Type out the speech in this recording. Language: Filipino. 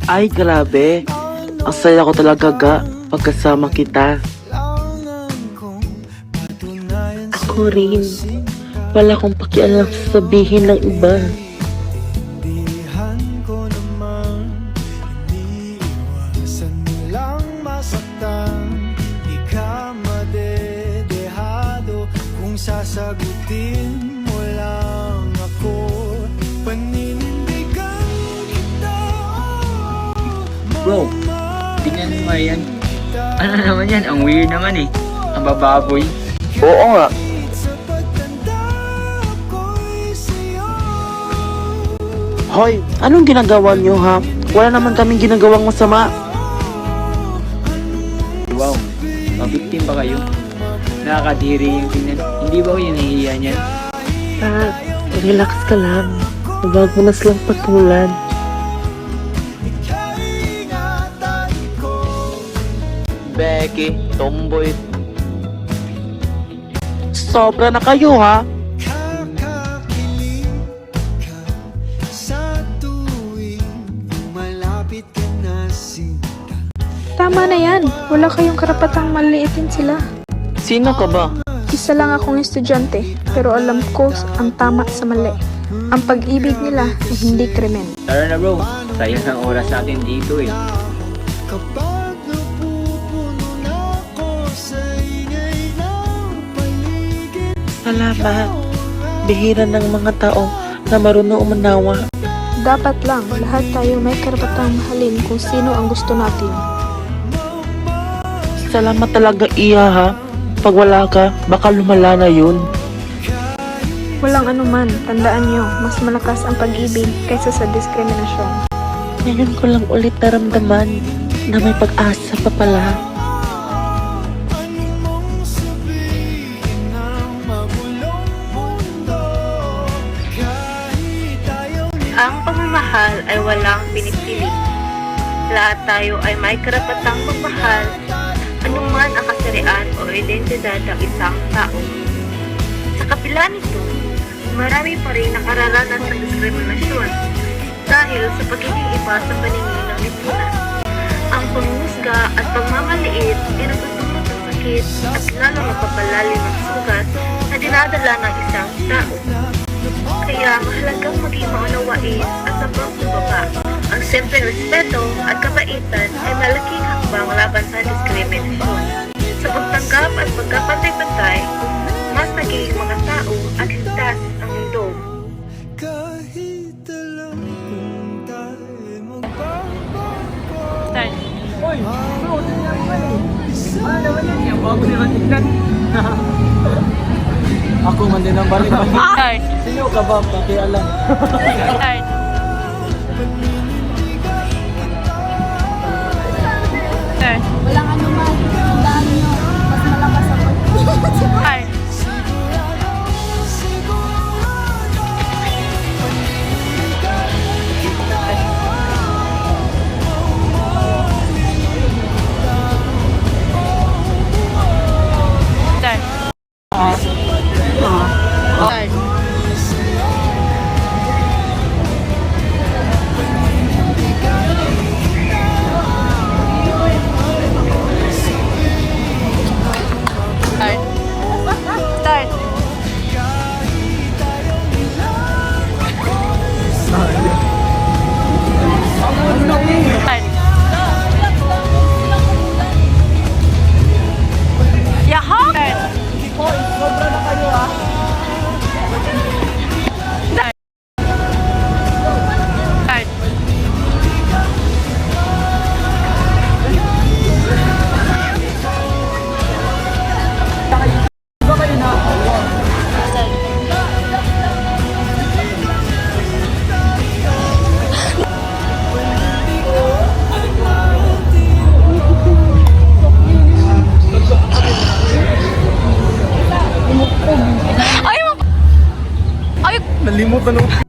Ay, grabe. Ang saya ko talaga, ga, pagkasama kita. Ako rin. Wala akong pakialam sa sabihin ng iba. Sasagutin mo lang ako, paninindigan kita. Bro, tingnan mo yan. Ano naman yan? Ang weird naman eh. Ang bababoy. Oo nga. Hoy, anong ginagawa niyo ha? Wala naman kaming ginagawang masama. Wow, mabiktim ba kayo? Nakakadiri yung tingnan. Hindi ba kayo nahihiya niyan? Relax ka lang. Huwag mo na silang patulan. Becky, tomboy. Sobra na kayo ha? Kakakilig ka sa tuwing malapit ka na sinta. Tama na yan. Wala kayong karapatang maliitin sila. Sino ka ba? Isa lang akong estudyante, pero alam ko ang tama sa mali. Ang pag-ibig nila ay hindi krimen. Tara na bro, sayang ng oras natin dito eh. Kapag napupuno na ako sa ingay ng paligid. Salamat. Bihira ng mga tao na marunong umanawa. Dapat lang, lahat tayo may karapatang mahalin kung sino ang gusto natin. Salamat talaga, Iya ha. Pag wala ka, baka lumala na yun. Walang anuman, tandaan nyo, mas malakas ang pag-ibig kaysa sa diskriminasyon. Ngayon ko lang ulit naramdaman na may pag-asa pa pala. Ang pagmamahal ay walang pinipili. Lahat tayo ay may karapatang magmahal, anuman ang kasarian o identidad ng isang tao. Sa kabila nito, marami pa rin nakararanas ng diskriminasyon dahil sa pagiging iba sa paningin ng lipunan. Ang pangmusga at pagmamaliit ay nagdudulot ng sakit at lalo napapalalim ang sugat na dinadala ng isang tao. Kaya mahalagang maging maunawain at mapagpababa. Ang simpleng respeto at kabaitan ay malaking hakbang laban sa diskriminasyon. Sa pagtanggap at pagkapantay-pantay, mas naging mga tao at ligtas ang mundo. Kahit alam kung tayo magbabago. Hoy, bro, tingnan mo eh. Ano naman yan? Yung bago naman tingnan. Ako man din ang balik. Start. Sino ka ba? Pakialam. Start. Start. Walang anuman, tandaan nyo, mas malakas ako. Start. Start. Start. Start. Start. Start. Yaha! Hoy, sobra na kayo ah. Start. Start. Nalimutan ako.